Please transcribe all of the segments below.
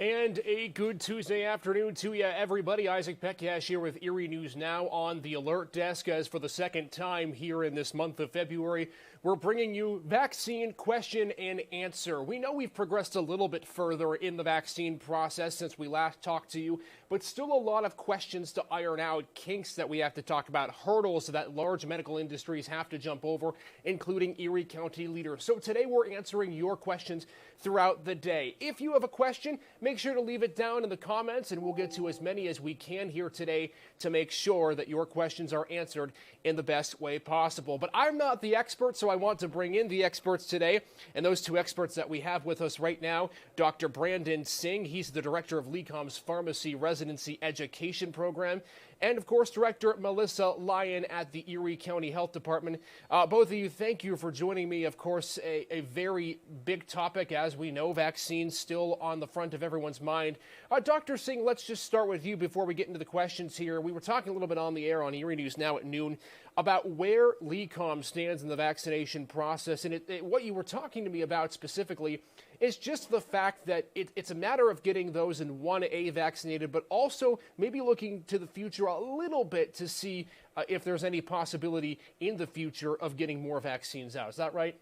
And a good Tuesday afternoon to you, everybody. Isaac Petcash here with Erie News Now on the alert desk. As for the second time here in this month of February, we're bringing you vaccine question and answer. We know we've progressed a little bit further in the vaccine process since we last talked to you, but still a lot of questions to iron out, kinks that we have to talk about, hurdles that large medical industries have to jump over, including Erie County leaders. So today we're answering your questions throughout the day. If you have a question, make sure to leave it down in the comments and we'll get to as many as we can here today to make sure that your questions are answered in the best way possible. But I'm not the expert, so I want to bring in the experts today. And those two experts that we have with us right now, Dr. Brandon Singh, he's the director of LECOM's Pharmacy Residency Education Program, and of course, Director Melissa Lyon at the Erie County Health Department. Both of you, thank you for joining me. Of course, a very big topic, as we know, vaccines still on the front of everyone's mind. Dr. Singh, let's just start with you before we get into the questions here. We were talking a little bit on the air on Erie News Now at noon about where LECOM stands in the vaccination process. And what you were talking to me about specifically is just the fact that it's a matter of getting those in 1A vaccinated, but also maybe looking to the future a little bit to see if there's any possibility in the future of getting more vaccines out. Is that right?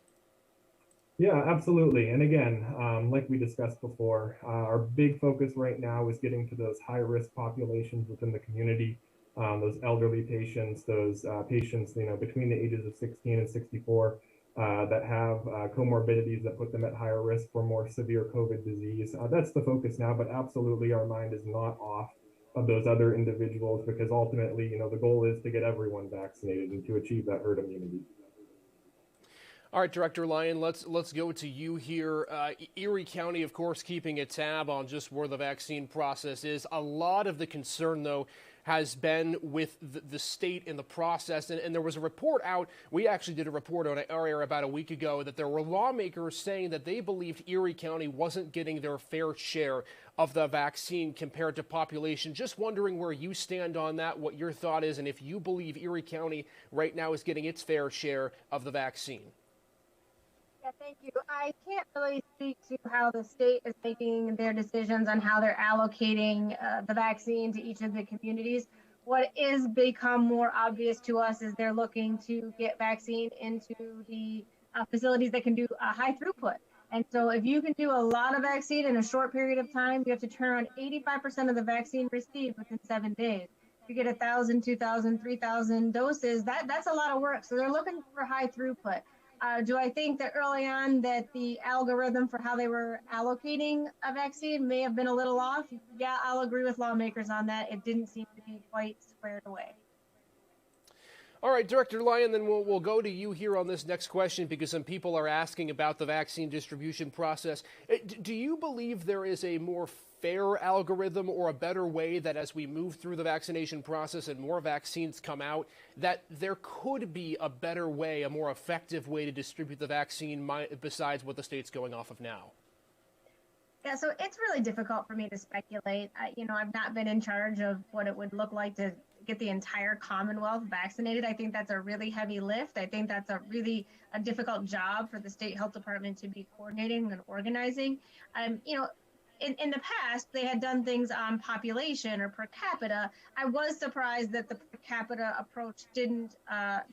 Yeah, absolutely. And again, like we discussed before, our big focus right now is getting to those high-risk populations within the community, those elderly patients, those patients, between the ages of 16 and 64 that have comorbidities that put them at higher risk for more severe COVID disease. That's the focus now, but absolutely our mind is not off of those other individuals because ultimately, the goal is to get everyone vaccinated and to achieve that herd immunity. All right, Director Lyon, let's go to you here. Erie County, of course, keeping a tab on just where the vaccine process is. A lot of the concern, though, has been with the state in the process. And there was a report out, we actually did a report on our air about a week ago, that there were lawmakers saying that they believed Erie County wasn't getting their fair share of the vaccine compared to population. Just wondering where you stand on that, what your thought is, and if you believe Erie County right now is getting its fair share of the vaccine. Yeah, thank you. I can't really speak to how the state is making their decisions on how they're allocating the vaccine to each of the communities. What is become more obvious to us is they're looking to get vaccine into the facilities that can do high throughput. And so if you can do a lot of vaccine in a short period of time, you have to turn around 85% of the vaccine received within 7 days. If you get 1,000, 2,000, 3,000 doses, that's a lot of work. So they're looking for high throughput. Do I think that early on that the algorithm for how they were allocating a vaccine may have been a little off? Yeah, I'll agree with lawmakers on that. It didn't seem to be quite squared away. All right, Director Lyon, then we'll go to you here on this next question because some people are asking about the vaccine distribution process. Do you believe there is a more fair algorithm or a better way that as we move through the vaccination process and more vaccines come out, that there could be a better way, a more effective way to distribute the vaccine besides what the state's going off of now? Yeah, so it's really difficult for me to speculate. I've not been in charge of what it would look like to get the entire Commonwealth vaccinated. I think that's a really heavy lift. I think that's a difficult job for the state health department to be coordinating and organizing. In the past, they had done things on population or per capita. I was surprised that the per capita approach didn't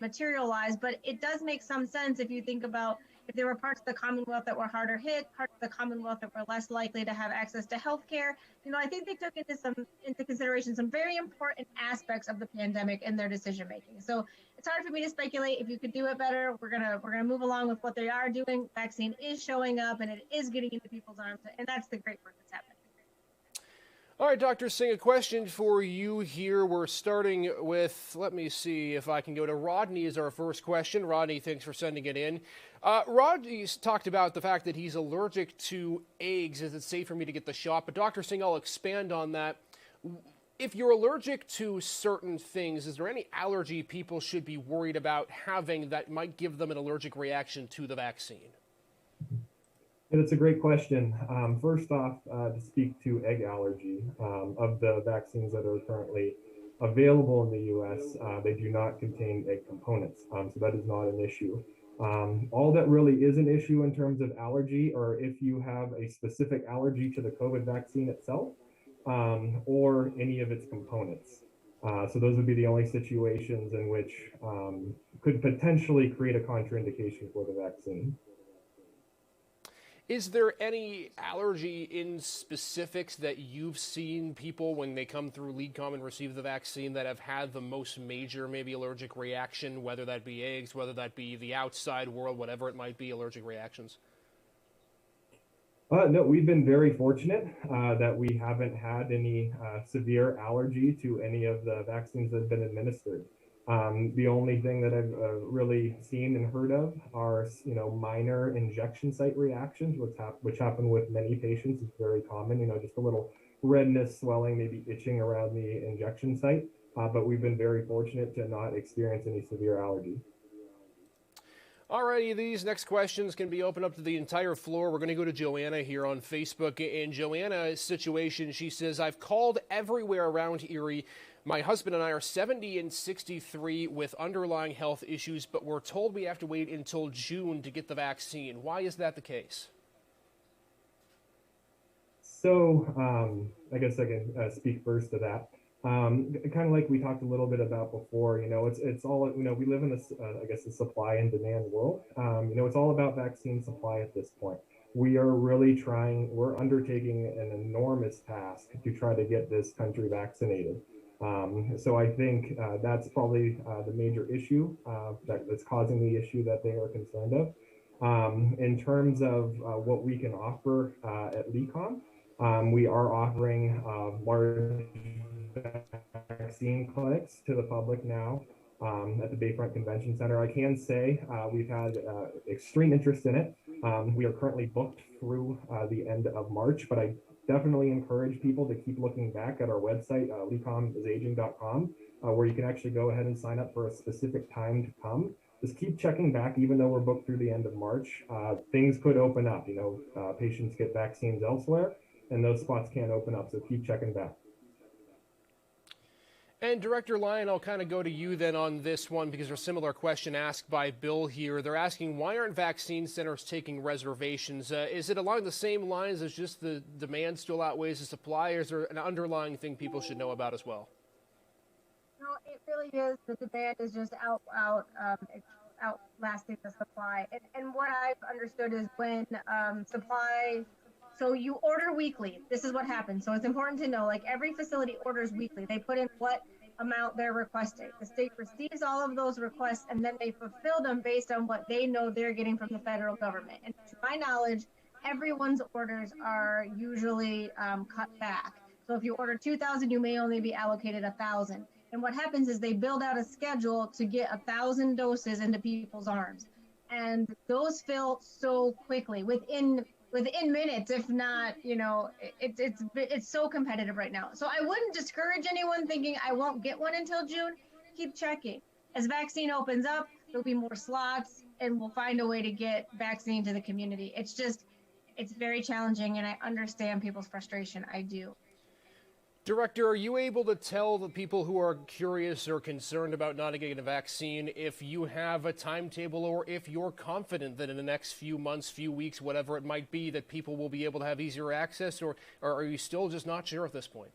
materialize, but it does make some sense if you think about if there were parts of the Commonwealth that were harder hit, parts of the Commonwealth that were less likely to have access to health care. I think they took into consideration some very important aspects of the pandemic in their decision making. So it's hard for me to speculate. If you could do it better, we're gonna move along with what they are doing. Vaccine is showing up and it is getting into people's arms, and that's the great work that's happening. All right, Dr. Singh, a question for you here. We're starting with, let me see if I can go to Rodney as our first question. Rodney, thanks for sending it in. Rodney's talked about the fact that he's allergic to eggs. Is it safe for me to get the shot? But Dr. Singh, I'll expand on that. If you're allergic to certain things, is there any allergy people should be worried about having that might give them an allergic reaction to the vaccine? And it's a great question. First off, to speak to egg allergy, of the vaccines that are currently available in the U.S., they do not contain egg components, so that is not an issue. All that really is an issue in terms of allergy, or if you have a specific allergy to the COVID vaccine itself, or any of its components. So those would be the only situations in which could potentially create a contraindication for the vaccine. Is there any allergy in specifics that you've seen people when they come through LeadCom and receive the vaccine that have had the most major maybe allergic reaction, whether that be eggs, whether that be the outside world, whatever it might be, allergic reactions? No, we've been very fortunate that we haven't had any severe allergy to any of the vaccines that have been administered. The only thing that I've really seen and heard of are, minor injection site reactions, which happen with many patients. It's very common, just a little redness, swelling, maybe itching around the injection site. But we've been very fortunate to not experience any severe allergy. Alrighty, these next questions can be opened up to the entire floor. We're going to go to Joanna here on Facebook. In Joanna's situation, she says, I've called everywhere around Erie. My husband and I are 70 and 63 with underlying health issues, but we're told we have to wait until June to get the vaccine. Why is that the case? So I guess I can speak first to that. Kind of like we talked a little bit about before, it's all, we live in this, I guess, a supply and demand world. It's all about vaccine supply at this point. We are really we're undertaking an enormous task to try to get this country vaccinated. So I think that's probably the major issue that's causing the issue that they are concerned of. In terms of what we can offer at LeCom, we are offering large vaccine clinics to the public now at the Bayfront Convention Center. I can say we've had extreme interest in it. We are currently booked through the end of March, but I definitely encourage people to keep looking back at our website, lecommisaging.com, where you can actually go ahead and sign up for a specific time to come. Just keep checking back, even though we're booked through the end of March. Things could open up. Patients get vaccines elsewhere, and those spots can't open up, so keep checking back. And Director Lyon, I'll kind of go to you then on this one because there's a similar question asked by Bill here. They're asking, why aren't vaccine centers taking reservations? Is it along the same lines as just the demand still outweighs the supply, or is there an underlying thing people should know about as well? No, it really is. The demand is just outlasting the supply. And what I've understood is when supply, so you order weekly. This is what happens. So it's important to know, like every facility orders weekly. They put in what amount they're requesting. The state receives all of those requests and then they fulfill them based on what they know they're getting from the federal government. And to my knowledge, everyone's orders are usually cut back. So if you order 2,000, you may only be allocated 1,000. And what happens is they build out a schedule to get 1,000 doses into people's arms. And those fill so quickly within minutes, if not, it's so competitive right now. So I wouldn't discourage anyone thinking I won't get one until June. Keep checking. As vaccine opens up, there'll be more slots and we'll find a way to get vaccine to the community. It's very challenging and I understand people's frustration. I do. Director, are you able to tell the people who are curious or concerned about not getting a vaccine if you have a timetable or if you're confident that in the next few months, few weeks, whatever it might be, that people will be able to have easier access, or are you still just not sure at this point?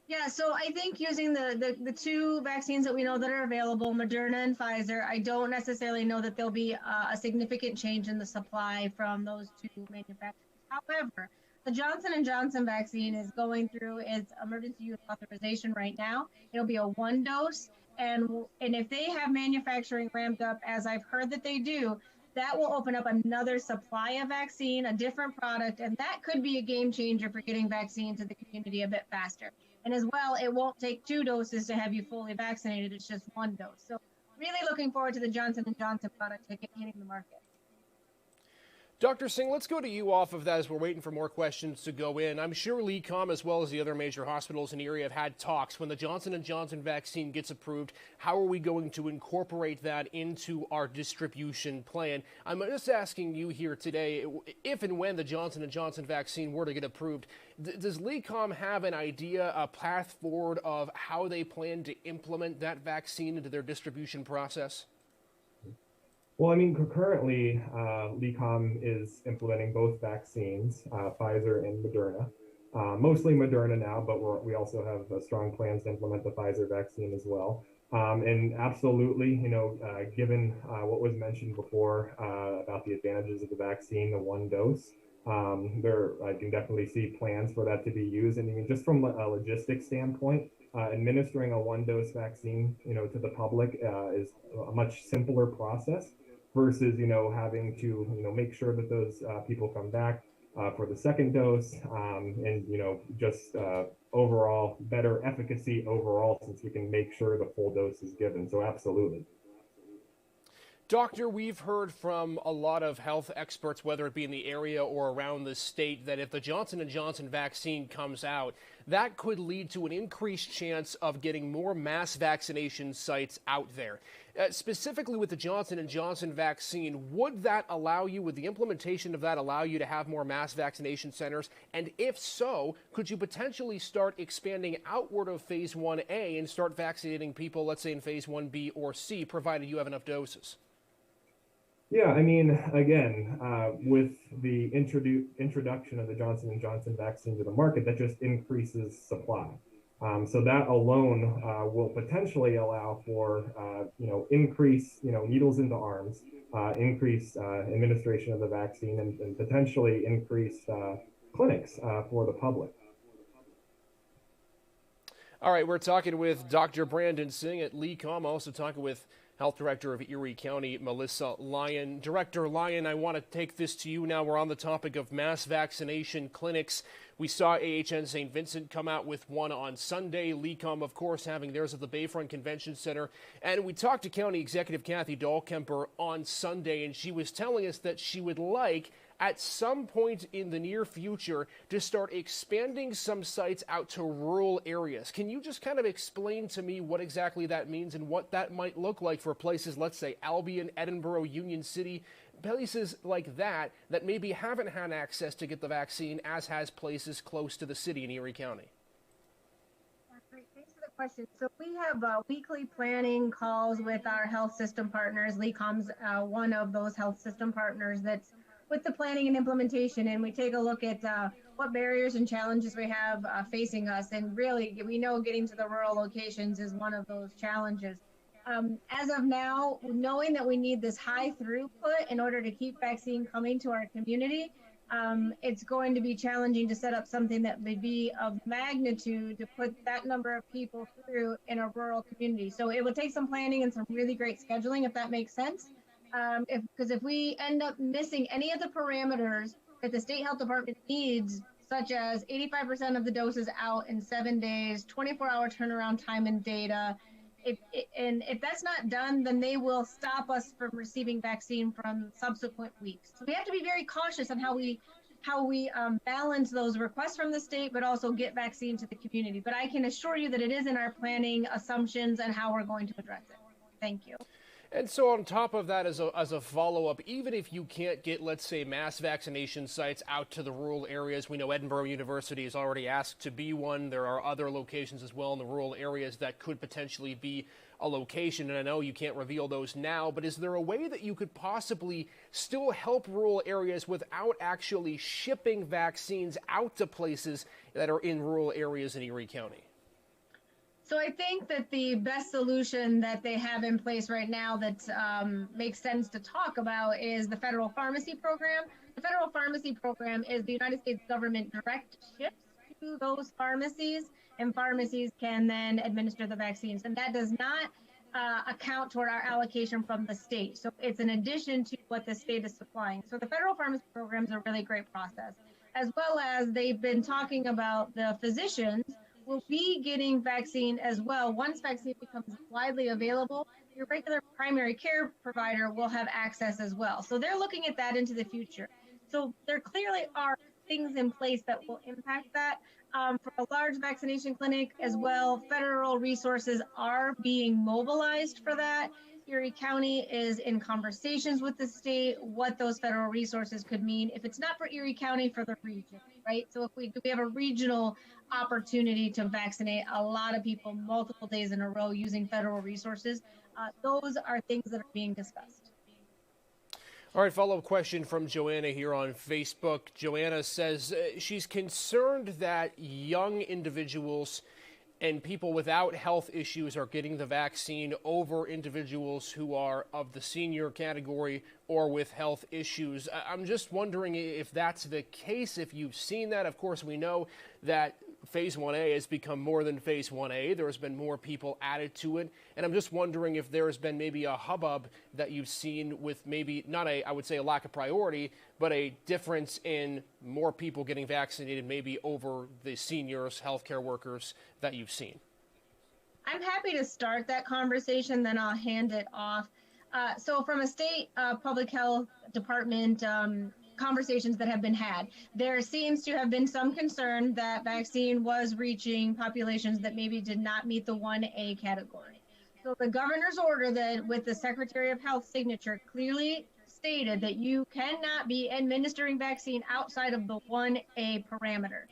Yeah, so I think using the two vaccines that we know that are available, Moderna and Pfizer, I don't necessarily know that there'll be a significant change in the supply from those two manufacturers. However, the Johnson & Johnson vaccine is going through its emergency use authorization right now. It'll be a 1 dose. And if they have manufacturing ramped up, as I've heard that they do, that will open up another supply of vaccine, a different product, and that could be a game changer for getting vaccine to the community a bit faster. And as well, it won't take 2 doses to have you fully vaccinated. It's just 1 dose. So really looking forward to the Johnson & Johnson product hitting the market. Dr. Singh, let's go to you off of that as we're waiting for more questions to go in. I'm sure LeCom, as well as the other major hospitals in Erie, have had talks. When the Johnson & Johnson vaccine gets approved, how are we going to incorporate that into our distribution plan? I'm just asking you here today, if and when the Johnson & Johnson vaccine were to get approved, does LeCom have an idea, a path forward of how they plan to implement that vaccine into their distribution process? Well, I mean, currently, LECOM is implementing both vaccines, Pfizer and Moderna. Mostly Moderna now, but we also have strong plans to implement the Pfizer vaccine as well. And absolutely, given what was mentioned before about the advantages of the vaccine, the one dose, I can definitely see plans for that to be used. And even just from a logistics standpoint, administering a one-dose vaccine, to the public is a much simpler process versus, having to, make sure that those people come back for the second dose, and, just overall better efficacy overall, since we can make sure the full dose is given. So absolutely. Doctor, we've heard from a lot of health experts, whether it be in the area or around the state, that if the Johnson & Johnson vaccine comes out, that could lead to an increased chance of getting more mass vaccination sites out there. Specifically with the Johnson & Johnson vaccine, would that allow you, would the implementation of that allow you to have more mass vaccination centers? And if so, could you potentially start expanding outward of phase 1A and start vaccinating people, let's say in phase 1B or C, provided you have enough doses? Yeah, I mean, again, with the introduction of the Johnson & Johnson vaccine to the market, that just increases supply. So that alone will potentially allow for, increase, needles into arms, increase administration of the vaccine, and potentially increase clinics for the public. All right, we're talking with Dr. Brandon Singh at LECOM, also talking with Health Director of Erie County, Melissa Lyon. Director Lyon, I want to take this to you now. We're on the topic of mass vaccination clinics. We saw AHN St. Vincent come out with one on Sunday. LECOM, of course, having theirs at the Bayfront Convention Center. And we talked to County Executive Kathy Dahlkemper on Sunday, and she was telling us that she would like, at some point in the near future, to start expanding some sites out to rural areas. Can you just kind of explain to me what exactly that means and what that might look like for places, let's say Albion, Edinburgh, Union City, places like that that maybe haven't had access to get the vaccine, as has places close to the city in Erie County? Great. Thanks for the question. So we have weekly planning calls with our health system partners. LECOM's one of those health system partners that's with the planning and implementation, and we take a look at what barriers and challenges we have facing us. And really, we know getting to the rural locations is one of those challenges. As of now, knowing that we need this high throughput in order to keep vaccine coming to our community, it's going to be challenging to set up something that would be of magnitude to put that number of people through in a rural community. So it would take some planning and some really great scheduling, if that makes sense. Because if we end up missing any of the parameters that the state health department needs, such as 85% of the doses out in 7 days, 24-hour turnaround time and data, if that's not done, then they will stop us from receiving vaccine from subsequent weeks. So we have to be very cautious on how we balance those requests from the state, but also get vaccine to the community. But I can assure you that it is in our planning assumptions and how we're going to address it. Thank you. And so on top of that, as a follow-up, even if you can't get, let's say, mass vaccination sites out to the rural areas, we know Edinburgh University has already asked to be one. There are other locations as well in the rural areas that could potentially be a location. And I know you can't reveal those now, but is there a way that you could possibly still help rural areas without actually shipping vaccines out to places that are in rural areas in Erie County? So I think that the best solution that they have in place right now that makes sense to talk about is the federal pharmacy program. The federal pharmacy program is the United States government direct ships to those pharmacies, and pharmacies can then administer the vaccines. And that does not account toward our allocation from the state. So it's in addition to what the state is supplying. So the federal pharmacy program is a really great process, as well as they've been talking about the physicians will be getting vaccine as well. Once vaccine becomes widely available, your regular primary care provider will have access as well. So they're looking at that into the future. So there clearly are things in place that will impact that. For a large vaccination clinic as well, federal resources are being mobilized for that. Erie County is in conversations with the state what those federal resources could mean. If it's not for Erie County, for the region, right? So if we have a regional opportunity to vaccinate a lot of people multiple days in a row using federal resources, those are things that are being discussed. All right, follow-up question from Joanna here on Facebook. Joanna says she's concerned that young individuals and people without health issues are getting the vaccine over individuals who are of the senior category or with health issues. I'm just wondering if that's the case, if you've seen that. Of course, we know that Phase 1A has become more than Phase 1A. There's been more people added to it. And I'm just wondering if there's been maybe a hubbub that you've seen with maybe not I would say a lack of priority, but a difference in more people getting vaccinated maybe over the seniors, healthcare workers that you've seen. I'm happy to start that conversation, then I'll hand it off. So from a state public health department conversations that have been had, there seems to have been some concern that vaccine was reaching populations that maybe did not meet the 1A category. So the governor's order that with the Secretary of Health signature clearly stated that you cannot be administering vaccine outside of the 1A parameter.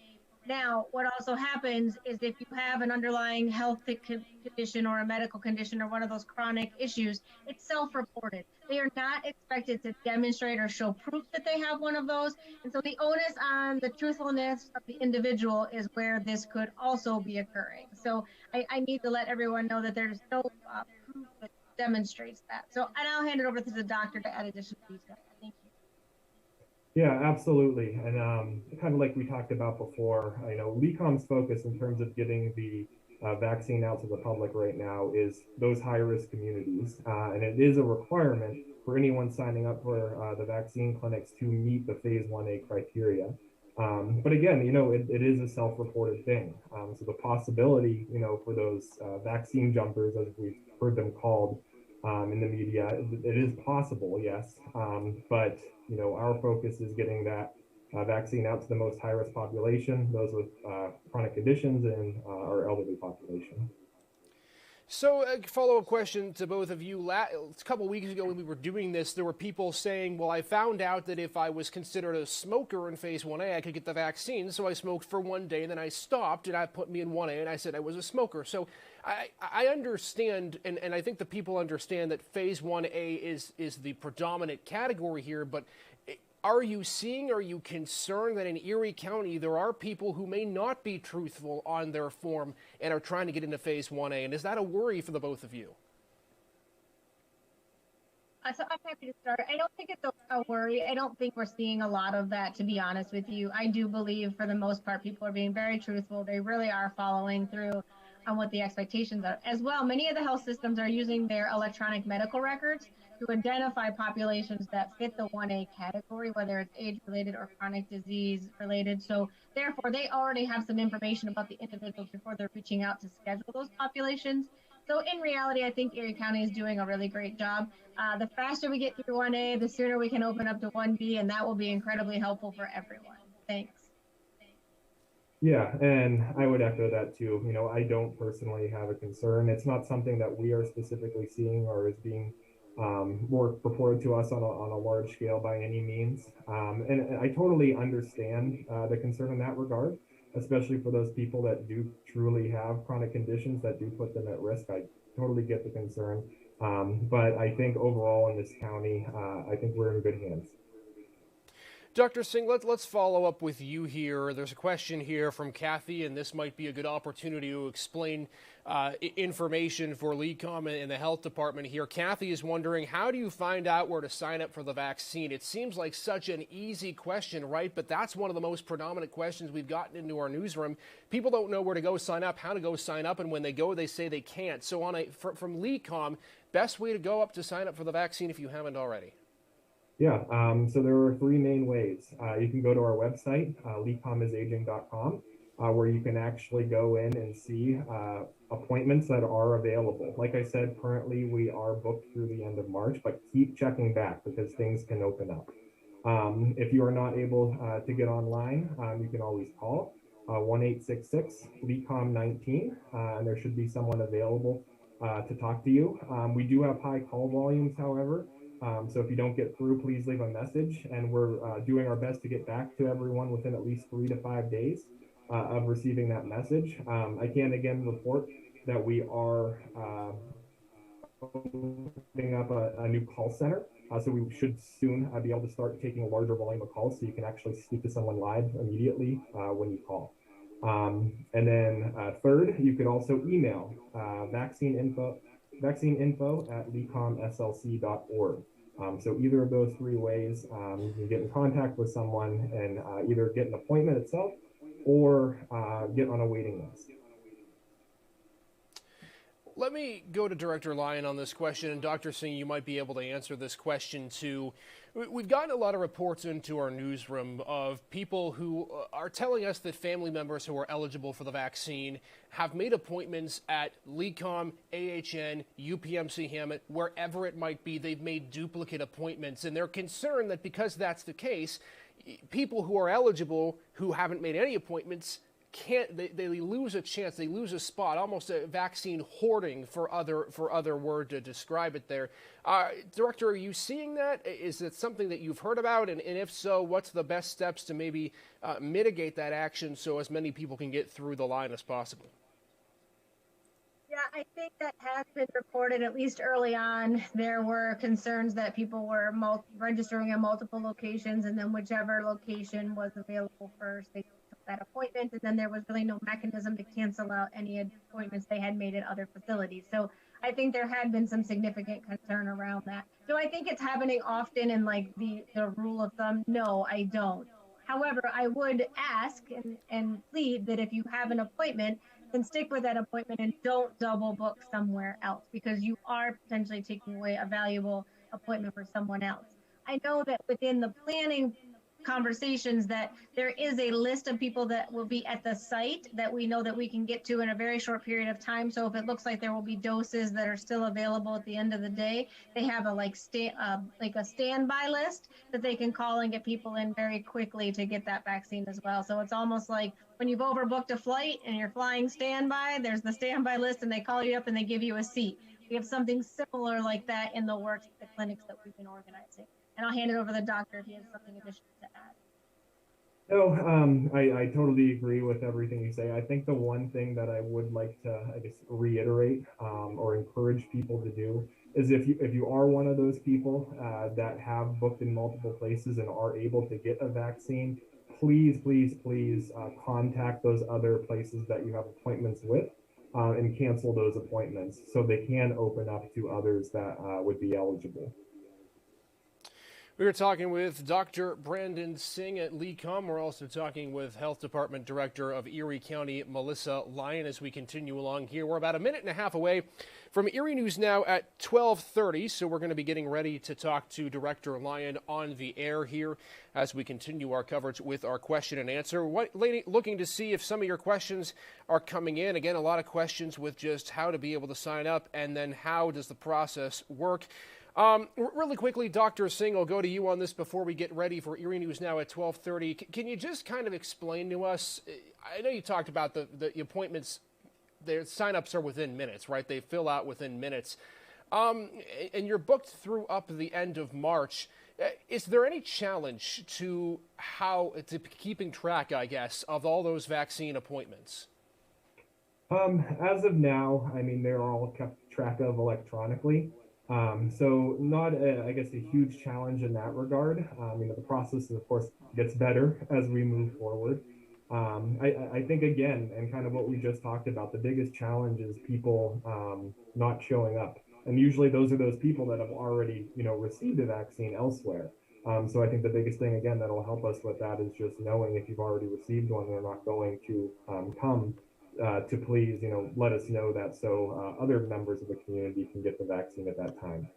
Now, what also happens is if you have an underlying health condition or a medical condition or one of those chronic issues, it's self-reported. They are not expected to demonstrate or show proof that they have one of those. And so the onus on the truthfulness of the individual is where this could also be occurring. So I need to let everyone know that there's no proof that demonstrates that. So, and I'll hand it over to the doctor to add additional detail. Thank you. Yeah, absolutely. And kind of like we talked about before, LECOM's focus in terms of getting the vaccine out to the public right now is those high-risk communities. And it is a requirement for anyone signing up for the vaccine clinics to meet the Phase 1A criteria. But again, it is a self-reported thing. So the possibility, for those vaccine jumpers, as we've heard them called in the media, it is possible, yes. But our focus is getting that vaccine out to the most high-risk population, those with chronic conditions, and our elderly population. So a follow-up question to both of you. A couple of weeks ago when we were doing this, there were people saying, well, I found out that if I was considered a smoker in Phase 1A, I could get the vaccine. So I smoked for one day, and then I stopped, and that put me in 1A, and I said I was a smoker. So I understand, and I think the people understand that Phase 1A is the predominant category here, but are you concerned that in Erie County there are people who may not be truthful on their form and are trying to get into Phase 1A? And is that a worry for the both of you? So I'm happy to start. I don't think it's a worry. I don't think we're seeing a lot of that, to be honest with you. I do believe for the most part people are being very truthful. They really are following through on what the expectations are. As well, many of the health systems are using their electronic medical records to identify populations that fit the 1A category, whether it's age-related or chronic disease-related. So therefore, they already have some information about the individuals before they're reaching out to schedule those populations. So in reality, I think Erie County is doing a really great job. The faster we get through 1A, the sooner we can open up to 1B, and that will be incredibly helpful for everyone. Thanks. Yeah, and I would echo that too. I don't personally have a concern. It's not something that we are specifically seeing or is being more reported to us on a large scale by any means. And I totally understand the concern in that regard, especially for those people that do truly have chronic conditions that do put them at risk. I totally get the concern. But I think overall in this county, I think we're in good hands. Dr. Singh, let's follow up with you here. There's a question here from Kathy, and this might be a good opportunity to explain information for LECOM and the health department here. Kathy is wondering, how do you find out where to sign up for the vaccine? It seems like such an easy question, right? But that's one of the most predominant questions we've gotten into our newsroom. People don't know where to go sign up, how to go sign up, and when they go, they say they can't. So from LECOM, best way to go up to sign up for the vaccine if you haven't already? Yeah, so there are three main ways. You can go to our website, lecomisaging.com, where you can actually go in and see appointments that are available. Like I said, currently we are booked through the end of March, but keep checking back because things can open up. If you are not able to get online, you can always call 1-866-LECOM-19, and there should be someone available to talk to you. We do have high call volumes, however. So if you don't get through, please leave a message, and we're doing our best to get back to everyone within at least 3 to 5 days of receiving that message. I can again report that we are opening up a new call center So we should soon be able to start taking a larger volume of calls so you can actually speak to someone live immediately when you call. And then third, you could also email vaccineinfo at lecomslc.org. So either of those three ways, you can get in contact with someone and either get an appointment itself or get on a waiting list. Let me go to Director Lyon on this question, and Dr. Singh, you might be able to answer this question too. We've gotten a lot of reports into our newsroom of people who are telling us that family members who are eligible for the vaccine have made appointments at LECOM, AHN, UPMC Hammett, wherever it might be. They've made duplicate appointments, and they're concerned that because that's the case, people who are eligible who haven't made any appointments they lose a chance, they lose a spot, almost a vaccine hoarding for other word to describe it there. Director, are you seeing that? Is it something that you've heard about? And if so, what's the best steps to maybe mitigate that action so as many people can get through the line as possible? Yeah, I think that has been reported, at least early on. There were concerns that people were registering at multiple locations, and then whichever location was available first, they took that appointment, and then there was really no mechanism to cancel out any appointments they had made at other facilities. So I think there had been some significant concern around that. Do I think it's happening often in like the rule of thumb? No, I don't. However, I would ask and plead that if you have an appointment, then stick with that appointment and don't double book somewhere else, because you are potentially taking away a valuable appointment for someone else. I know that within the planning conversations that there is a list of people that will be at the site that we know that we can get to in a very short period of time. So if it looks like there will be doses that are still available at the end of the day, they have a standby list that they can call and get people in very quickly to get that vaccine as well. So it's almost like when you've overbooked a flight and you're flying standby, there's the standby list and they call you up and they give you a seat. We have something similar like that in the works at the clinics that we've been organizing. And I'll hand it over to the doctor if he has something additional to add. No, I totally agree with everything you say. I think the one thing that I would like to, I guess, reiterate or encourage people to do is if you are one of those people that have booked in multiple places and are able to get a vaccine, please contact those other places that you have appointments with and cancel those appointments so they can open up to others that would be eligible. We were talking with Dr. Brandon Singh at LECOM. We're also talking with Health Department Director of Erie County, Melissa Lyon, as we continue along here. We're about a minute and a half away from Erie News Now at 12:30, so we're going to be getting ready to talk to Director Lyon on the air here as we continue our coverage with our question and answer. Looking to see if some of your questions are coming in. Again, a lot of questions with just how to be able to sign up and then how does the process work. Really quickly, Dr. Singh, I'll go to you on this before we get ready for Erie News Now at 12:30. Can you just kind of explain to us, I know you talked about the appointments, their sign-ups are within minutes, right? They fill out within minutes. And you're booked through up the end of March. Is there any challenge to keeping track, I guess, of all those vaccine appointments? As of now, I mean, they're all kept track of electronically. So not, I guess, a huge challenge in that regard. The process, of course, gets better as we move forward. I think, again, and kind of what we just talked about, the biggest challenge is people not showing up. And usually those are those people that have already, received a vaccine elsewhere. So I think the biggest thing, again, that'll help us with that is just knowing if you've already received one, they're not going to come to please, let us know that so other members of the community can get the vaccine at that time.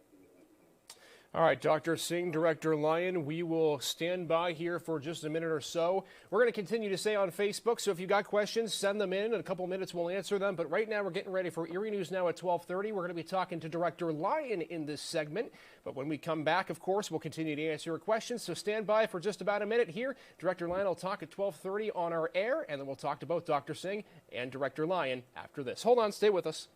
All right, Dr. Singh, Director Lyon, we will stand by here for just a minute or so. We're going to continue to stay on Facebook, so if you've got questions, send them in. In a couple minutes, we'll answer them. But right now, we're getting ready for Erie News Now at 12:30. We're going to be talking to Director Lyon in this segment. But when we come back, of course, we'll continue to answer your questions. So stand by for just about a minute here. Director Lyon will talk at 12:30 on our air, and then we'll talk to both Dr. Singh and Director Lyon after this. Hold on, stay with us.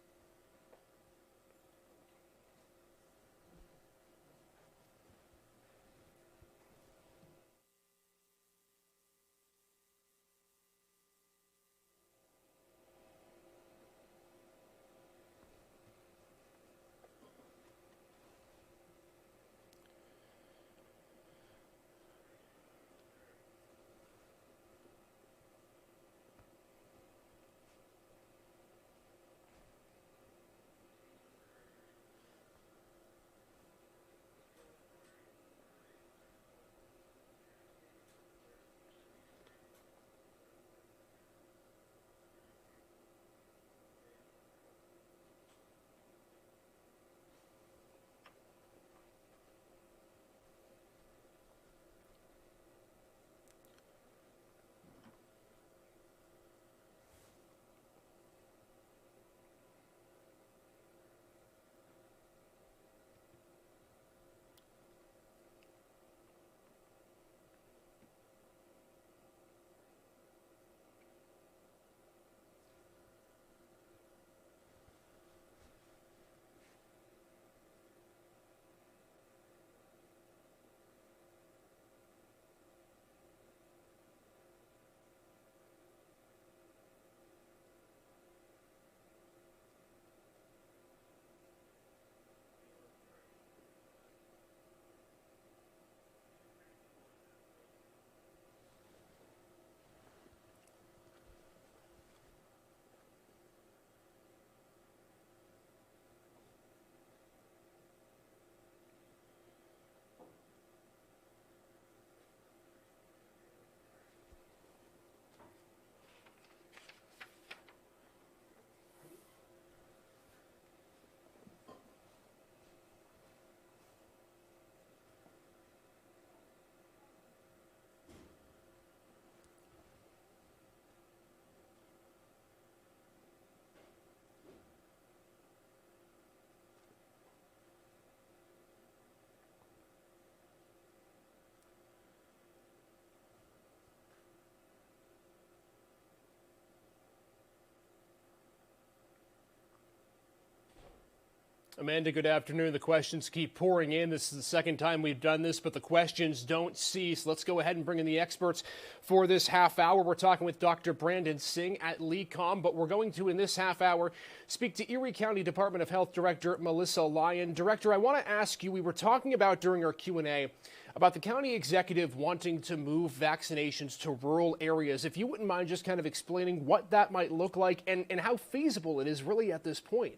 Amanda, good afternoon. The questions keep pouring in. This is the second time we've done this, but the questions don't cease. Let's go ahead and bring in the experts for this half hour. We're talking with Dr. Brandon Singh at LECOM, but we're going to, in this half hour, speak to Erie County Department of Health Director Melissa Lyon. Director, I want to ask you, we were talking about during our Q&A about the county executive wanting to move vaccinations to rural areas. If you wouldn't mind just kind of explaining what that might look like and how feasible it is really at this point.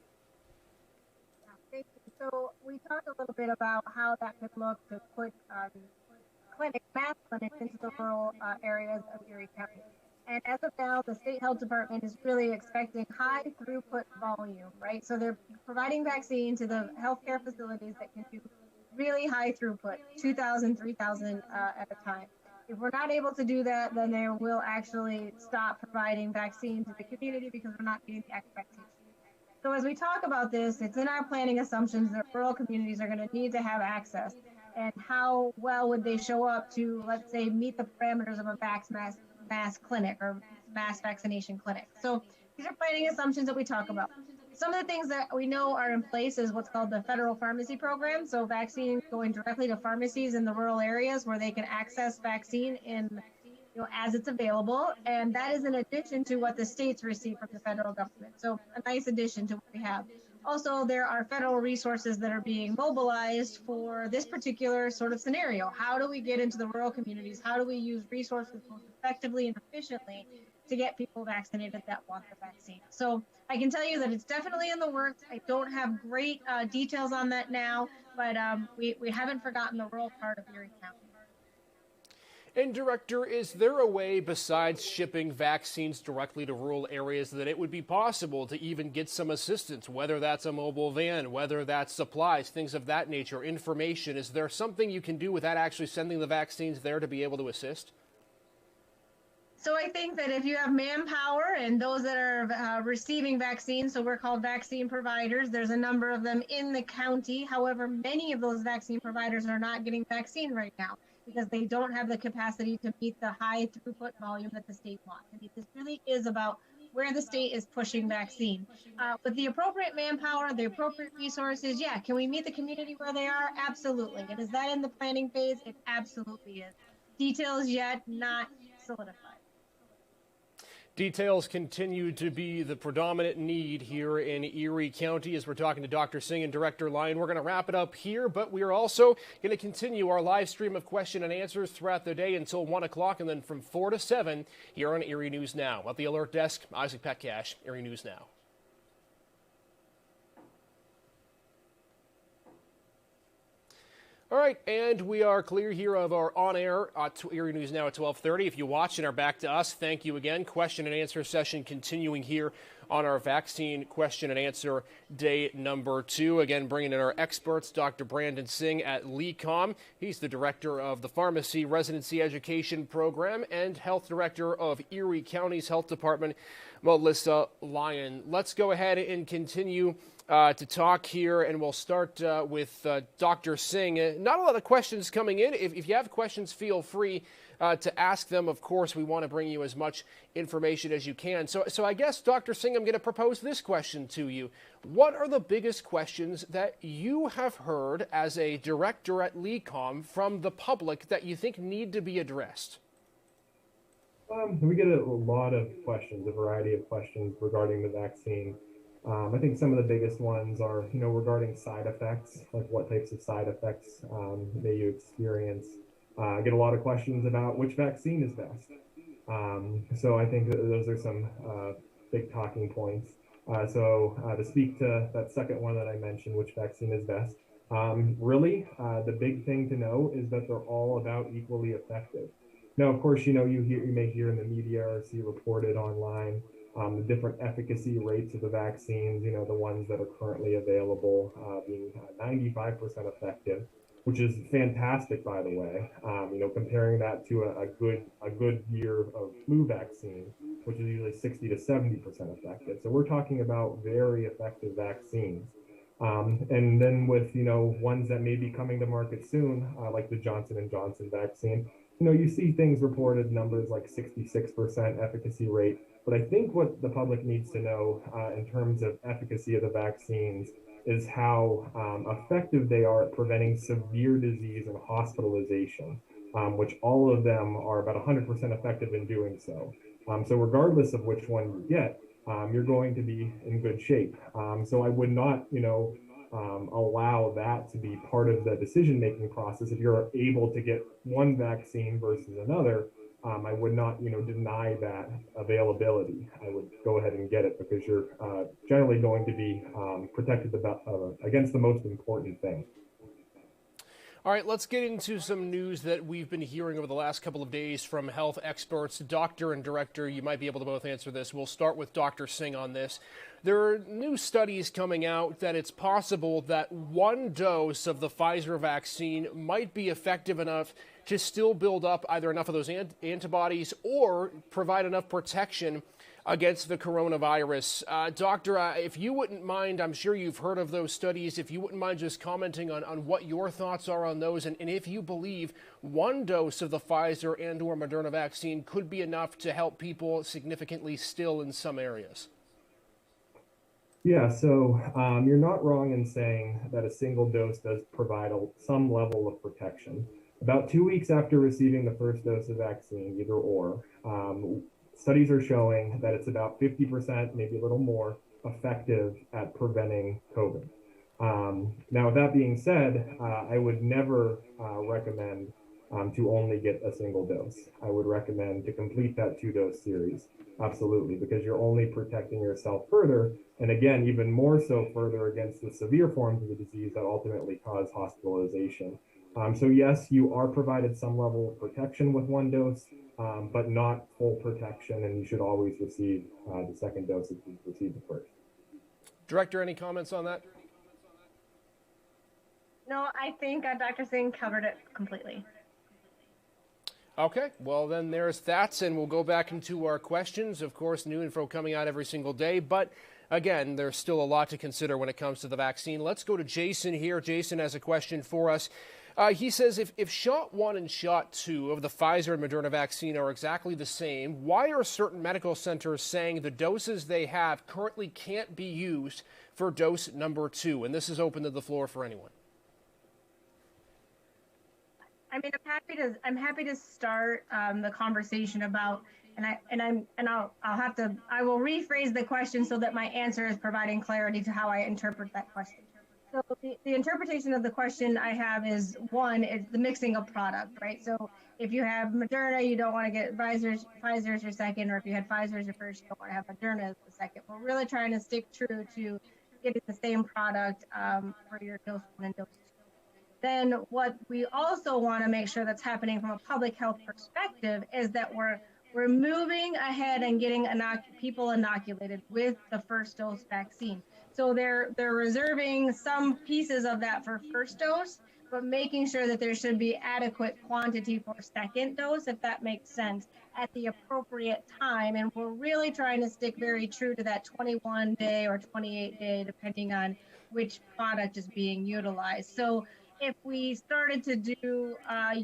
So we talked a little bit about how that could look to put mass clinics into the rural areas of Erie County. And as of now, the state health department is really expecting high throughput volume, right? So they're providing vaccine to the healthcare facilities that can do really high throughput, 2,000, 3,000 at a time. If we're not able to do that, then they will actually stop providing vaccine to the community because we're not meeting the expectations. So as we talk about this, it's in our planning assumptions that rural communities are going to need to have access. And how well would they show up to, let's say, meet the parameters of a mass clinic or mass vaccination clinic? So these are planning assumptions that we talk about. Some of the things that we know are in place is what's called the federal pharmacy program. So vaccine going directly to pharmacies in the rural areas where they can access vaccine in as it's available, and that is in addition to what the states receive from the federal government. So a nice addition to what we have. Also, there are federal resources that are being mobilized for this particular sort of scenario. How do we get into the rural communities? How do we use resources most effectively and efficiently to get people vaccinated that want the vaccine? So I can tell you that it's definitely in the works. I don't have great details on that now, but we haven't forgotten the rural part of Erie County. And Director, is there a way besides shipping vaccines directly to rural areas that it would be possible to even get some assistance, whether that's a mobile van, whether that's supplies, things of that nature, information? Is there something you can do without actually sending the vaccines there to be able to assist? So I think that if you have manpower and those that are receiving vaccines, so we're called vaccine providers, there's a number of them in the county. However, many of those vaccine providers are not getting vaccine right now because they don't have the capacity to meet the high throughput volume that the state wants. I mean, this really is about where the state is pushing vaccine. With the appropriate manpower, the appropriate resources, yeah, can we meet the community where they are? Absolutely. And is that in the planning phase? It absolutely is. Details yet not solidified. Details continue to be the predominant need here in Erie County as we're talking to Dr. Singh and Director Lyon. We're going to wrap it up here, but we are also going to continue our live stream of question and answers throughout the day until 1 o'clock and then from 4 to 7 here on Erie News Now. At the Alert Desk, Isaac Petcash, Erie News Now. All right, and we are clear here of our on-air Erie News Now at 12:30. If you watch and are back to us, thank you again. Question and answer session continuing here on our vaccine question and answer day number 2. Again, bringing in our experts, Dr. Brandon Singh at LECOM. He's the director of the Pharmacy Residency Education Program and health director of Erie County's Health Department, Melissa Lyon. Let's go ahead and continue to talk here, and we'll start with Dr. Singh. Not a lot of questions coming in. If you have questions, feel free to ask them. Of course, we want to bring you as much information as you can. So I guess, Dr. Singh, I'm going to propose this question to you. What are the biggest questions that you have heard as a director at LECOM from the public that you think need to be addressed? We get a lot of questions, a variety of questions regarding the vaccine. I think some of the biggest ones are, regarding side effects, like what types of side effects may you experience. I get a lot of questions about which vaccine is best. So I think that those are some big talking points. To speak to that second one that I mentioned, which vaccine is best, really the big thing to know is that they're all about equally effective. Now, of course, you may hear in the media or see reported online the different efficacy rates of the vaccines, the ones that are currently available being 95% effective, which is fantastic, by the way. Comparing that to a good year of flu vaccine, which is usually 60 to 70% effective. So we're talking about very effective vaccines. And then with, ones that may be coming to market soon, like the Johnson & Johnson vaccine, you see things reported, numbers like 66% efficacy rate. But I think what the public needs to know in terms of efficacy of the vaccines is how effective they are at preventing severe disease and hospitalization, which all of them are about 100% effective in doing so. So regardless of which one you get, you're going to be in good shape. So I would not, allow that to be part of the decision-making process. If you're able to get one vaccine versus another, I would not, deny that availability. I would go ahead and get it because you're generally going to be protected against the most important thing. All right, let's get into some news that we've been hearing over the last couple of days from health experts. Doctor and director, you might be able to both answer this. We'll start with Dr. Singh on this. There are new studies coming out that it's possible that one dose of the Pfizer vaccine might be effective enough to still build up either enough of those antibodies or provide enough protection against the coronavirus. Doctor, if you wouldn't mind, I'm sure you've heard of those studies. If you wouldn't mind just commenting on what your thoughts are on those, and if you believe one dose of the Pfizer and or Moderna vaccine could be enough to help people significantly still in some areas. Yeah, so you're not wrong in saying that a single dose does provide some level of protection. About 2 weeks after receiving the first dose of vaccine, either or, studies are showing that it's about 50%, maybe a little more, effective at preventing COVID. Now, with that being said, I would never recommend to only get a single dose. I would recommend to complete that 2-dose series, absolutely, because you're only protecting yourself further, and again, even more so further against the severe forms of the disease that ultimately cause hospitalization. So yes, you are provided some level of protection with one dose, but not full protection, and you should always receive the second dose if you've received the first. Director, any comments on that? No, I think Dr. Singh covered it completely. Okay, well then there's that, and we'll go back into our questions. Of course, new info coming out every single day, but again, there's still a lot to consider when it comes to the vaccine. Let's go to Jason here. Jason has a question for us. He says, if shot 1 and shot 2 of the Pfizer and Moderna vaccine are exactly the same, why are certain medical centers saying the doses they have currently can't be used for dose number 2? And this is open to the floor for anyone. I mean, I'm happy to start the conversation about, I will rephrase the question so that my answer is providing clarity to how I interpret that question. So the interpretation of the question I have is, one, is the mixing of product, right? So if you have Moderna, you don't want to get Pfizer's your second, or if you had Pfizer's your first, you don't want to have Moderna as the second. We're really trying to stick true to getting the same product for your dose 1 and dose 2. Then what we also want to make sure that's happening from a public health perspective is that we're moving ahead and getting people inoculated with the first dose vaccine. So they're reserving some pieces of that for first dose, but making sure that there should be adequate quantity for second dose, if that makes sense, at the appropriate time. And we're really trying to stick very true to that 21-day or 28-day, depending on which product is being utilized. So if we started to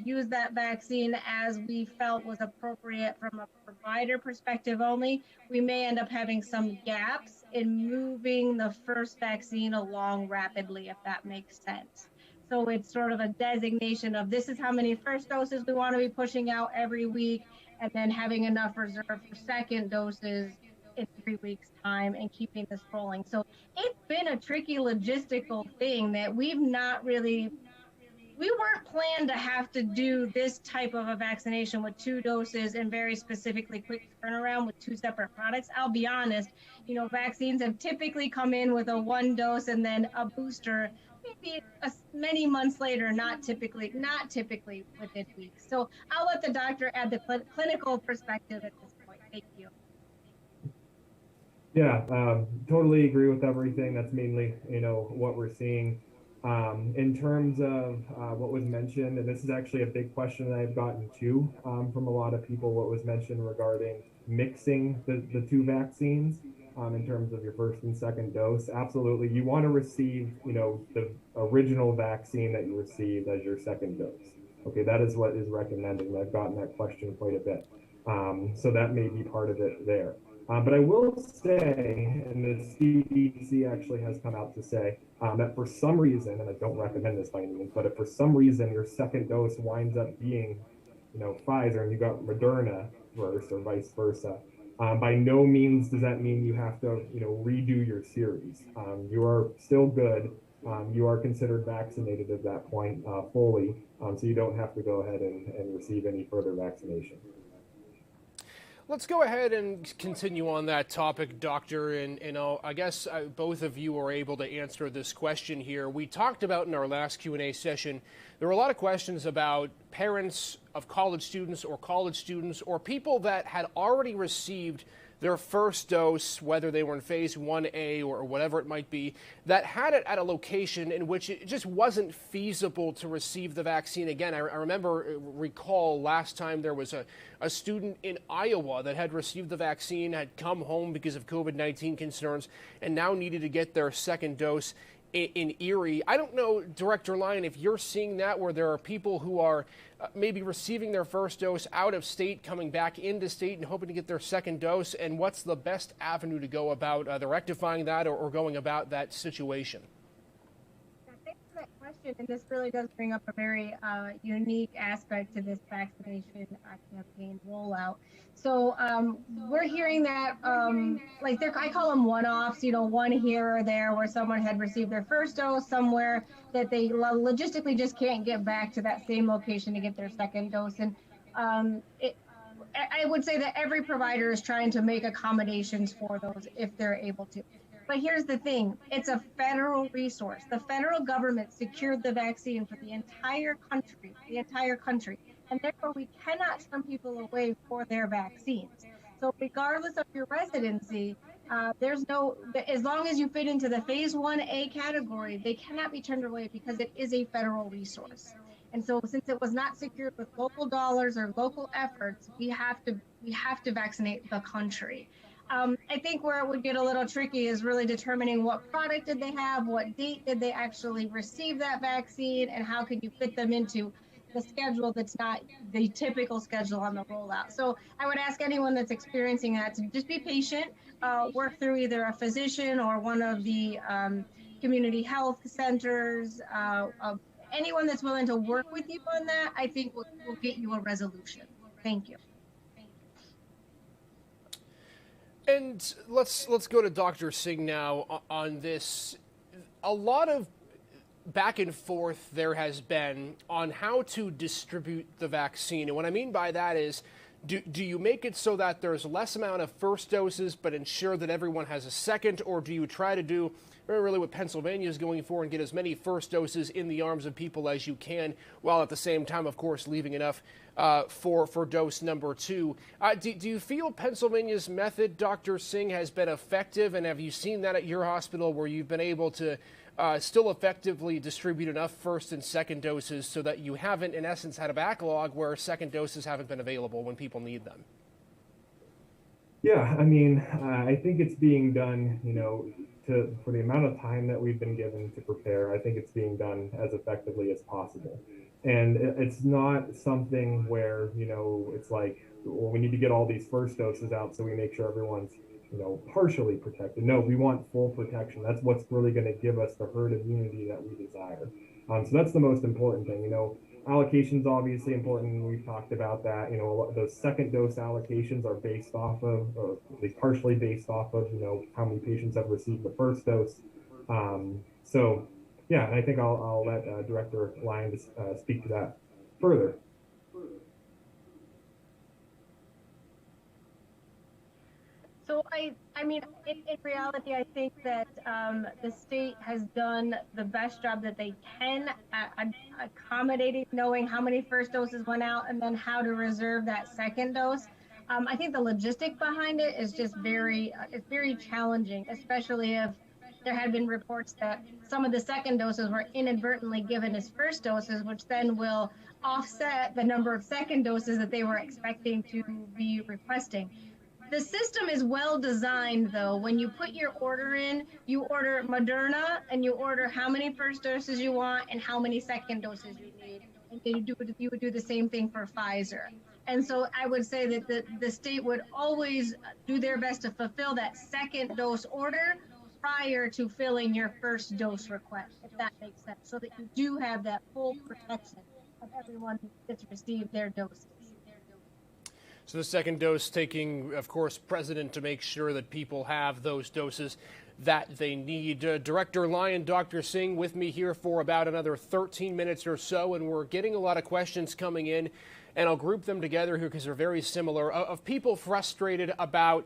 use that vaccine as we felt was appropriate from a provider perspective only, we may end up having some gaps in moving the first vaccine along rapidly, if that makes sense. So it's sort of a designation of this is how many first doses we want to be pushing out every week, and then having enough reserve for second doses in 3 weeks' time and keeping this rolling. So it's been a tricky logistical thing that we weren't planned to have to do this type of a vaccination with 2 doses and very specifically quick turnaround with 2 separate products. I'll be honest, vaccines have typically come in with a 1 dose and then a booster maybe many months later, not typically within weeks. So I'll let the doctor add the clinical perspective at this point. Thank you. Yeah, totally agree with everything. That's mainly, what we're seeing. In terms of what was mentioned, and this is actually a big question that I've gotten too from a lot of people, what was mentioned regarding mixing the 2 vaccines in terms of your first and second dose. Absolutely. You want to receive, the original vaccine that you received as your second dose. Okay, that is what is recommended. And I've gotten that question quite a bit. So that may be part of it there. But I will say, and the CDC actually has come out to say that for some reason, and I don't recommend this by any means, but if for some reason your second dose winds up being, Pfizer and you got Moderna first or vice versa, by no means does that mean you have to, redo your series. You are still good. You are considered vaccinated at that point fully, so you don't have to go ahead and receive any further vaccination. Let's go ahead and continue on that topic, Doctor. And I guess both of you are able to answer this question here. We talked about in our last Q&A session, there were a lot of questions about parents of college students or people that had already received their first dose, whether they were in phase 1A or whatever it might be, that had it at a location in which it just wasn't feasible to receive the vaccine. Again, I recall last time there was a student in Iowa that had received the vaccine, had come home because of COVID-19 concerns, and now needed to get their second dose in Erie. I don't know, Director Lyon, if you're seeing that where there are people who are maybe receiving their first dose out of state, coming back into state and hoping to get their second dose, and what's the best avenue to go about either rectifying that or going about that situation? Thanks for that question, and this really does bring up a very unique aspect to this vaccination campaign rollout. So we're hearing that, I call them one-offs, one here or there where someone had received their first dose somewhere that they logistically just can't get back to that same location to get their second dose. And I would say that every provider is trying to make accommodations for those if they're able to. But here's the thing, it's a federal resource. The federal government secured the vaccine for the entire country, and therefore we cannot turn people away for their vaccines. So regardless of your residency, as long as you fit into the phase 1A category, they cannot be turned away because it is a federal resource. And so since it was not secured with local dollars or local efforts, we have to vaccinate the country. I think where it would get a little tricky is really determining what product did they have, what date did they actually receive that vaccine, and how can you fit them into the schedule that's not the typical schedule on the rollout. So I would ask anyone that's experiencing that to just be patient, work through either a physician or one of the community health centers. Anyone that's willing to work with you on that, I think will get you a resolution. Thank you. And let's go to Dr. Singh now on this. A lot of back and forth there has been on how to distribute the vaccine. And what I mean by that is, do you make it so that there's less amount of first doses but ensure that everyone has a second, or do you try to do really what Pennsylvania is going for and get as many first doses in the arms of people as you can, while at the same time, of course, leaving enough for dose number 2? Do you feel Pennsylvania's method, Dr. Singh, has been effective, and have you seen that at your hospital where you've been able to still effectively distribute enough first and second doses so that you haven't, in essence, had a backlog where second doses haven't been available when people need them? Yeah, I mean, I think it's being done, for the amount of time that we've been given to prepare, I think it's being done as effectively as possible. And it's not something where, it's like, well, we need to get all these first doses out so we make sure everyone's, partially protected. No, we want full protection. That's what's really going to give us the herd immunity that we desire. So that's the most important thing. Allocation's obviously important. We've talked about that. Those second dose allocations are based off of, or at least partially based off of, how many patients have received the first dose. So, yeah, and I think I'll let Director Lyon speak to that further. So I mean, in reality, I think that the state has done the best job that they can at accommodating, knowing how many first doses went out and then how to reserve that second dose. I think the logistic behind it is just it's very challenging, especially if there had been reports that some of the second doses were inadvertently given as first doses, which then will offset the number of second doses that they were expecting to be requesting. The system is well designed, though. When you put your order in, you order Moderna and you order how many first doses you want and how many second doses you need. And you would do the same thing for Pfizer. And so I would say that the state would always do their best to fulfill that second dose order prior to filling your first dose request, if that makes sense, so that you do have that full protection of everyone that's received their doses. So the second dose taking, of course, precedent to make sure that people have those doses that they need. Director Lyon, Dr. Singh with me here for about another 13 minutes or so, and we're getting a lot of questions coming in, and I'll group them together here because they're very similar, of people frustrated about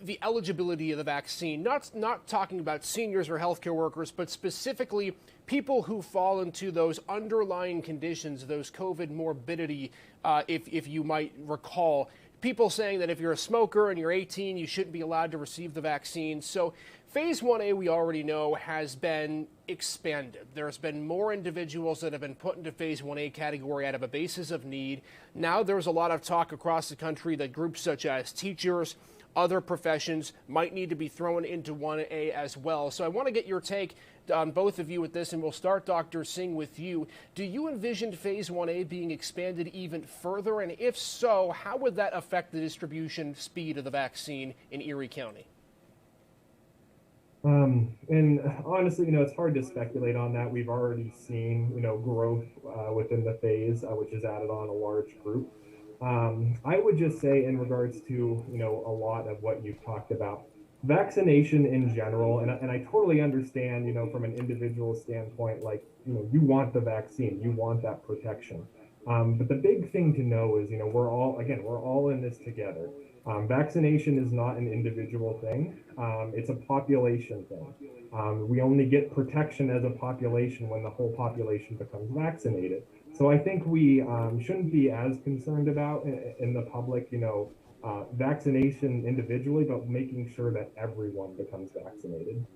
the eligibility of the vaccine, not talking about seniors or healthcare workers, but specifically people who fall into those underlying conditions, those COVID morbidity, if you might recall. People saying that if you're a smoker and you're 18, you shouldn't be allowed to receive the vaccine. So Phase 1A, we already know, has been expanded. There's been more individuals that have been put into Phase 1A category out of a basis of need. Now there's a lot of talk across the country that groups such as teachers, other professions might need to be thrown into 1A as well. So I want to get your take on both of you with this, and we'll start, Dr. Singh, with you. Do you envision Phase 1A being expanded even further? And if so, how would that affect the distribution speed of the vaccine in Erie County? And honestly, it's hard to speculate on that. We've already seen, growth within the phase, which has added on a large group. I would just say in regards to, a lot of what you've talked about, vaccination in general, and I totally understand, from an individual standpoint, like, you want the vaccine, you want that protection. But the big thing to know is, we're all in this together. Vaccination is not an individual thing. It's a population thing. We only get protection as a population when the whole population becomes vaccinated. So I think we shouldn't be as concerned about in the public, vaccination individually, but making sure that everyone becomes vaccinated.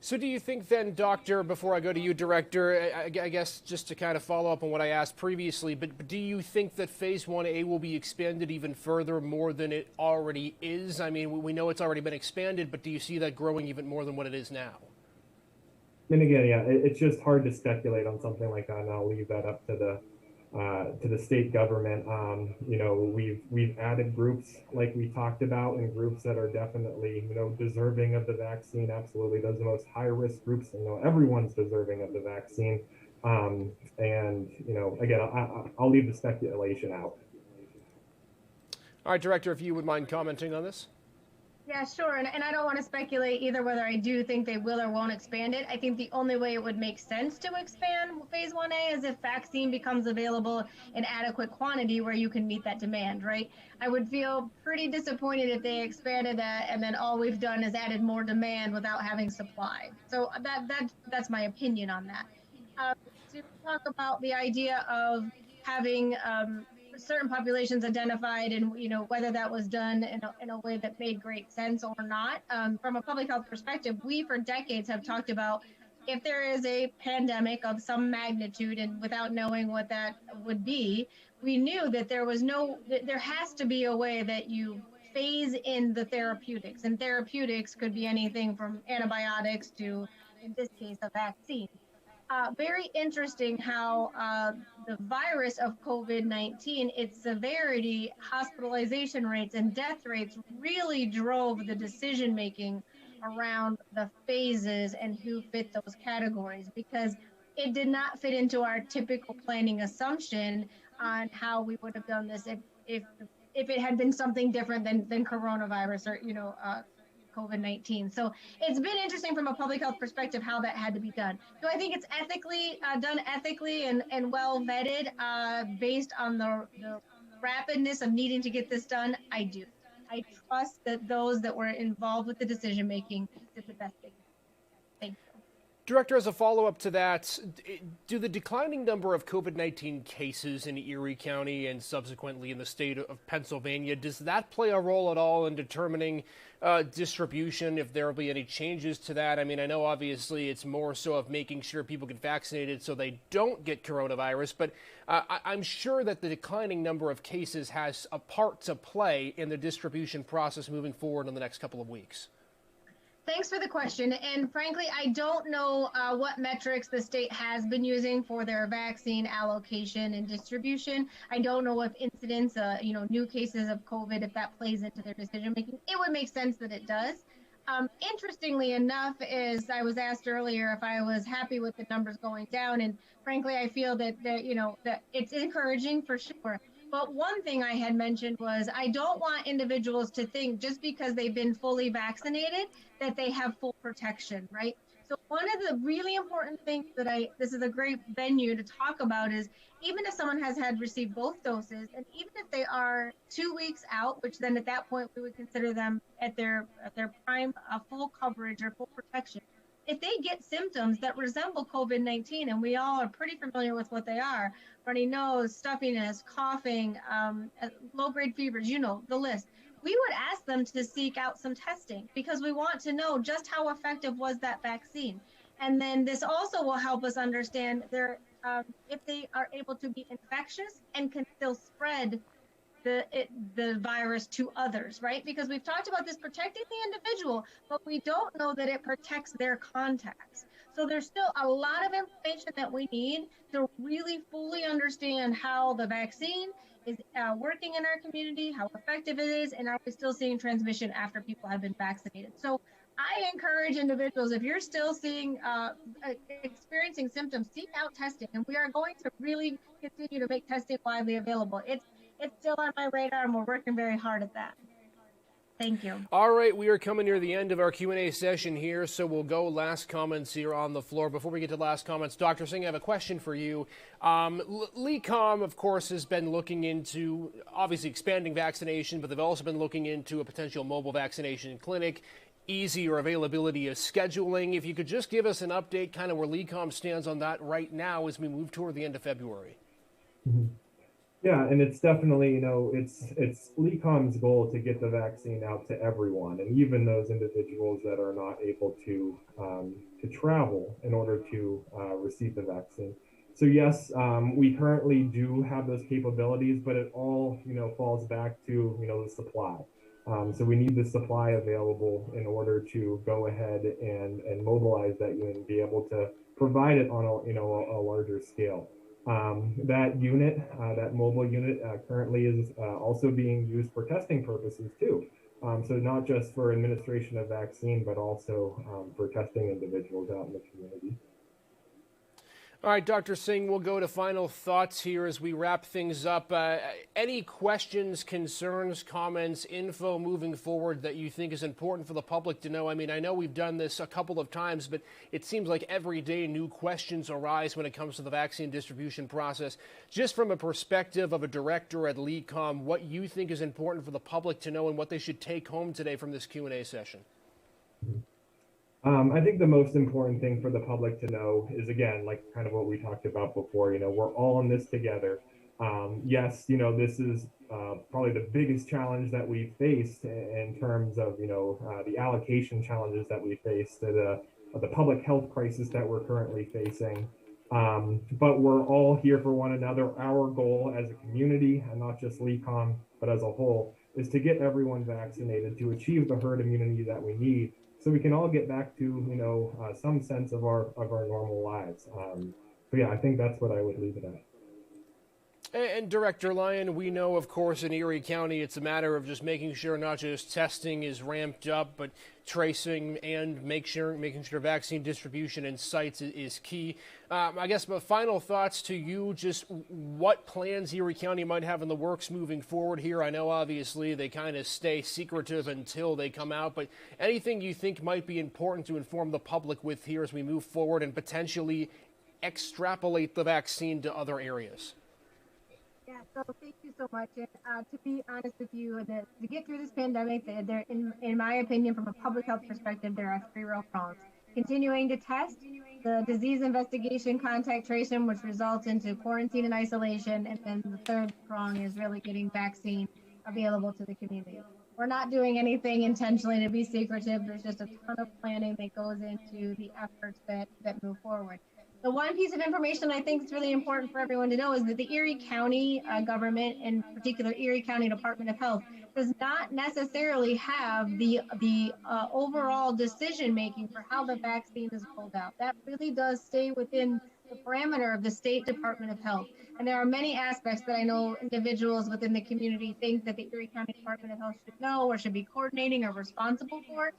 So do you think then, Doctor, before I go to you, Director, I guess just to kind of follow up on what I asked previously, but do you think that Phase 1A will be expanded even further, more than it already is? I mean, we know it's already been expanded, but do you see that growing even more than what it is now? And again, yeah, it's just hard to speculate on something like that, and I'll leave that up to the state government. We've added groups like we talked about, and groups that are definitely, deserving of the vaccine. Absolutely, those are the most high risk groups. Everyone's deserving of the vaccine. And again, I'll leave the speculation out. All right, Director, if you would mind commenting on this. Yeah, sure. And I don't want to speculate either whether I do think they will or won't expand it. I think the only way it would make sense to expand Phase 1A is if vaccine becomes available in adequate quantity where you can meet that demand, right? I would feel pretty disappointed if they expanded that and then all we've done is added more demand without having supply. So that's my opinion on that. To talk about the idea of having certain populations identified and whether that was done in a way that made great sense or not. From a public health perspective, we for decades have talked about if there is a pandemic of some magnitude, and without knowing what that would be, we knew that there has to be a way that you phase in the therapeutics, and therapeutics could be anything from antibiotics to, in this case, a vaccine. Very interesting how the virus of COVID-19, its severity, hospitalization rates, and death rates really drove the decision making around the phases and who fit those categories, because it did not fit into our typical planning assumption on how we would have done this if it had been something different than coronavirus or COVID-19. So it's been interesting from a public health perspective how that had to be done. Do I think it's done ethically and well vetted based on the rapidness of needing to get this done? I do. I trust that those that were involved with the decision making did the best they could. Thank you. Director, as a follow-up to that, do the declining number of COVID-19 cases in Erie County and subsequently in the state of Pennsylvania, does that play a role at all in determining distribution, if there will be any changes to that? I mean, I know obviously it's more so of making sure people get vaccinated so they don't get coronavirus, but I'm sure that the declining number of cases has a part to play in the distribution process moving forward in the next couple of weeks. Thanks for the question. And frankly, I don't know what metrics the state has been using for their vaccine allocation and distribution. I don't know if incidents, new cases of COVID, if that plays into their decision making. It would make sense that it does. Interestingly enough, is I was asked earlier if I was happy with the numbers going down, and frankly, I feel that it's encouraging for sure. But one thing I had mentioned was I don't want individuals to think just because they've been fully vaccinated that they have full protection, right? So one of the really important things this is a great venue to talk about is even if someone has had received both doses, and even if they are 2 weeks out, which then at that point we would consider them at their prime full coverage or full protection. If they get symptoms that resemble COVID-19, and we all are pretty familiar with what they are, runny nose, stuffiness, coughing, low-grade fevers, the list, we would ask them to seek out some testing because we want to know just how effective was that vaccine. And then this also will help us understand if they are able to be infectious and can still spread the virus to others, right? Because we've talked about this protecting the individual, but we don't know that it protects their contacts. So there's still a lot of information that we need to really fully understand how the vaccine is working in our community, how effective it is, and are we still seeing transmission after people have been vaccinated. So I encourage individuals, if you're still experiencing symptoms, seek out testing, and we are going to really continue to make testing widely available. It's still on my radar, and we're working very hard at that. Thank you. All right, we are coming near the end of our Q&A session here, so we'll go last comments here on the floor. Before we get to last comments, Dr. Singh, I have a question for you. LECOM, of course, has been looking into, obviously, expanding vaccination, but they've also been looking into a potential mobile vaccination clinic, easier availability of scheduling. If you could just give us an update kind of where LECOM stands on that right now as we move toward the end of February. Mm-hmm. Yeah, and it's definitely, it's LECOM's goal to get the vaccine out to everyone, and even those individuals that are not able to travel in order to receive the vaccine. So yes, we currently do have those capabilities, but it all, falls back to, the supply. So we need the supply available in order to go ahead and mobilize that unit and be able to provide it on a larger scale. That unit, that mobile unit, currently is also being used for testing purposes too. So not just for administration of vaccine, but also for testing individuals out in the community. All right, Dr. Singh, we'll go to final thoughts here as we wrap things up. Any questions, concerns, comments, info moving forward that you think is important for the public to know? I mean, I know we've done this a couple of times, but it seems like every day new questions arise when it comes to the vaccine distribution process. Just from a perspective of a director at LECOM, what you think is important for the public to know and what they should take home today from this Q&A session? I think the most important thing for the public to know is, again, like kind of what we talked about before, we're all in this together. Yes, this is probably the biggest challenge that we faced in terms of, the allocation challenges that we faced, the public health crisis that we're currently facing. But we're all here for one another. Our goal as a community, and not just LECOM, but as a whole, is to get everyone vaccinated, to achieve the herd immunity that we need, so we can all get back to, some sense of our normal lives. So yeah, I think that's what I would leave it at. And Director Lyon, we know, of course, in Erie County, it's a matter of just making sure not just testing is ramped up, but tracing and making sure vaccine distribution in sites is key. I guess my final thoughts to you, just what plans Erie County might have in the works moving forward here. I know, obviously, they kind of stay secretive until they come out, but anything you think might be important to inform the public with here as we move forward and potentially extrapolate the vaccine to other areas? Yeah, so thank you so much. And to be honest with you, to get through this pandemic, in my opinion, from a public health perspective, there are three real prongs. Continuing to test, the disease investigation, contact tracing, which results into quarantine and isolation, and then the third prong is really getting vaccine available to the community. We're not doing anything intentionally to be secretive. There's just a ton of planning that goes into the efforts that move forward. The one piece of information I think is really important for everyone to know is that the Erie County government, in particular Erie County Department of Health, does not necessarily have the overall decision making for how the vaccine is rolled out. That really does stay within the parameter of the State Department of Health. And there are many aspects that I know individuals within the community think that the Erie County Department of Health should know or should be coordinating or responsible for.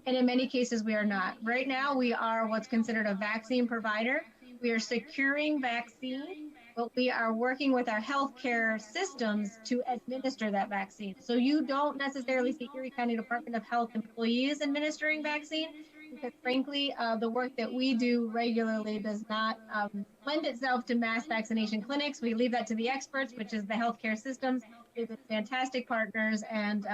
And in many cases, we are not. Right now, we are what's considered a vaccine provider. We are securing vaccine, but we are working with our healthcare systems to administer that vaccine. So you don't necessarily see Erie County Department of Health employees administering vaccine, because frankly, the work that we do regularly does not lend itself to mass vaccination clinics. We leave that to the experts, which is the healthcare systems. They've been fantastic partners, and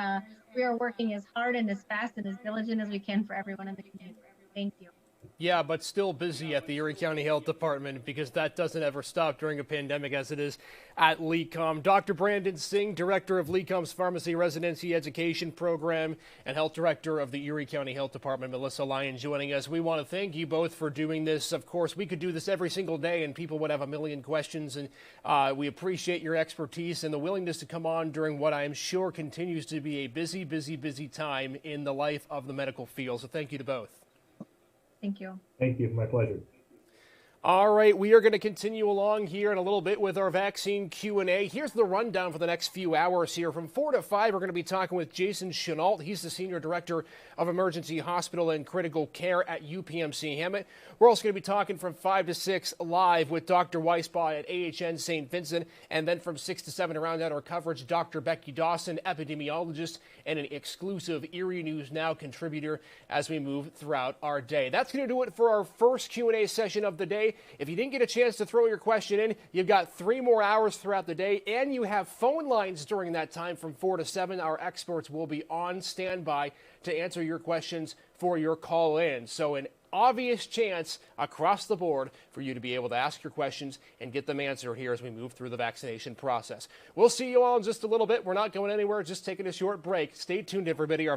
we are working as hard and as fast and as diligent as we can for everyone in the community. Thank you. Yeah, but still busy at the Erie County Health Department, because that doesn't ever stop during a pandemic as it is at LECOM. Dr. Brandon Singh, Director of LECOM's Pharmacy Residency Education Program and Health Director of the Erie County Health Department, Melissa Lyon, joining us. We want to thank you both for doing this. Of course, we could do this every single day and people would have a million questions, and we appreciate your expertise and the willingness to come on during what I am sure continues to be a busy, busy, busy time in the life of the medical field. So thank you to both. Thank you. Thank you. My pleasure. All right, we are going to continue along here in a little bit with our vaccine Q&A. Here's the rundown for the next few hours here. From 4 to 5, we're going to be talking with Jason Chenault. He's the Senior Director of Emergency Hospital and Critical Care at UPMC Hammett. We're also going to be talking from 5 to 6 live with Dr. Weisbaugh at AHN St. Vincent. And then from 6 to 7 to round out our coverage, Dr. Becky Dawson, epidemiologist and an exclusive Erie News Now contributor as we move throughout our day. That's going to do it for our first Q&A session of the day. If you didn't get a chance to throw your question in, you've got 3 more hours throughout the day, and you have phone lines during that time from 4 to 7. Our experts will be on standby to answer your questions for your call in. So an obvious chance across the board for you to be able to ask your questions and get them answered here as we move through the vaccination process. We'll see you all in just a little bit. We're not going anywhere, just taking a short break. Stay tuned, everybody. Our